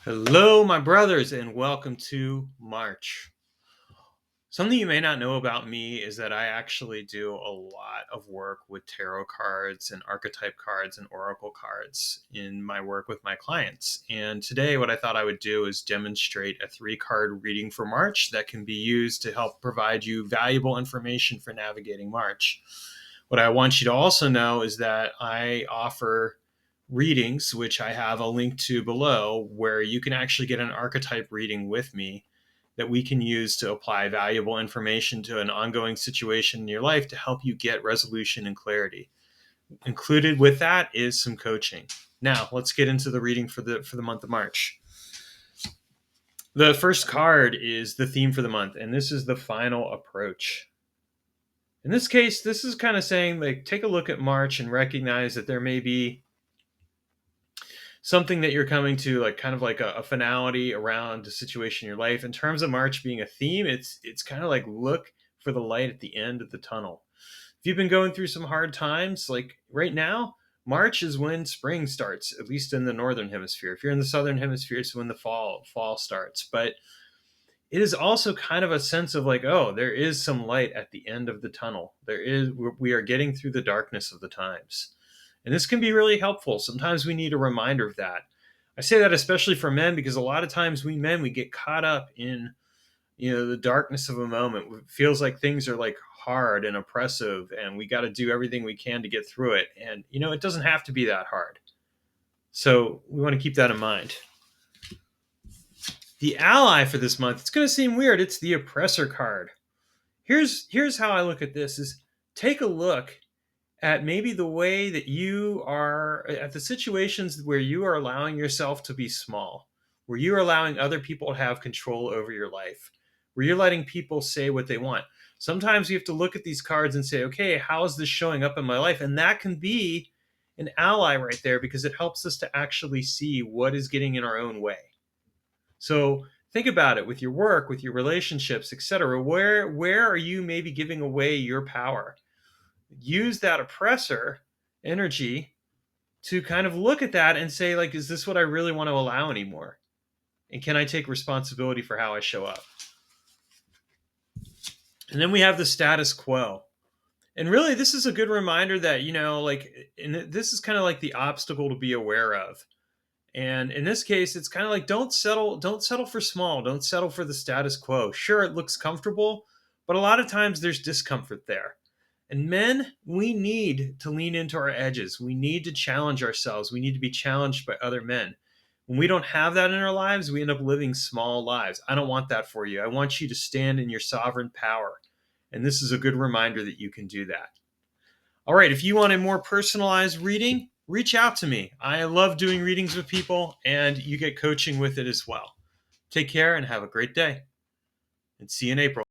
Hello, my brothers, and welcome to March. Something you may not know about me is that I actually do a lot of work with tarot cards and archetype cards and oracle cards in my work with my clients. And today, what I thought I would do is demonstrate a 3 card reading for March that can be used to help provide you valuable information for navigating March. What I want you to also know is that I offer readings, which I have a link to below, where you can actually get an archetype reading with me that we can use to apply valuable information to an ongoing situation in your life to help you get resolution and clarity. Included with that is some coaching. Now, let's get into the reading for the month of March. The first card is the theme for the month, and this is the final approach. In this case, this is kind of saying, like, take a look at March and recognize that there may be something that you're coming to, like kind of like a finality around a situation in your life. In terms of March being a theme, it's kind of like look for the light at the end of the tunnel. If you've been going through some hard times, like right now, March is when spring starts, at least in the northern hemisphere. If you're in the southern hemisphere, it's when the fall starts. But it is also kind of a sense of like, oh, there is some light at the end of the tunnel. We are getting through the darkness of the times. And this can be really helpful. Sometimes we need a reminder of that. I say that especially for men because a lot of times we get caught up in, the darkness of a moment. It feels like things are like hard and oppressive and we got to do everything we can to get through it. And, it doesn't have to be that hard. So we want to keep that in mind. The ally for this month, it's going to seem weird. It's the oppressor card. Here's how I look at this is take a look at maybe the way that you are at the situations where you are allowing yourself to be small, where you're allowing other people to have control over your life, where you're letting people say what they want. Sometimes you have to look at these cards and say, okay, how is this showing up in my life? And that can be an ally right there because it helps us to actually see what is getting in our own way. So think about it with your work, with your relationships, etc. Where are you maybe giving away your power? Use that oppressor energy to kind of look at that and say, like, is this what I really want to allow anymore? And can I take responsibility for how I show up? And then we have the status quo. And really, this is a good reminder that, and this is kind of like the obstacle to be aware of. And in this case, it's kind of like don't settle for small, don't settle for the status quo. Sure, it looks comfortable, but a lot of times there's discomfort there. And men, we need to lean into our edges. We need to challenge ourselves. We need to be challenged by other men. When we don't have that in our lives, we end up living small lives. I don't want that for you. I want you to stand in your sovereign power. And this is a good reminder that you can do that. All right, if you want a more personalized reading, reach out to me. I love doing readings with people, and you get coaching with it as well. Take care and have a great day. And see you in April.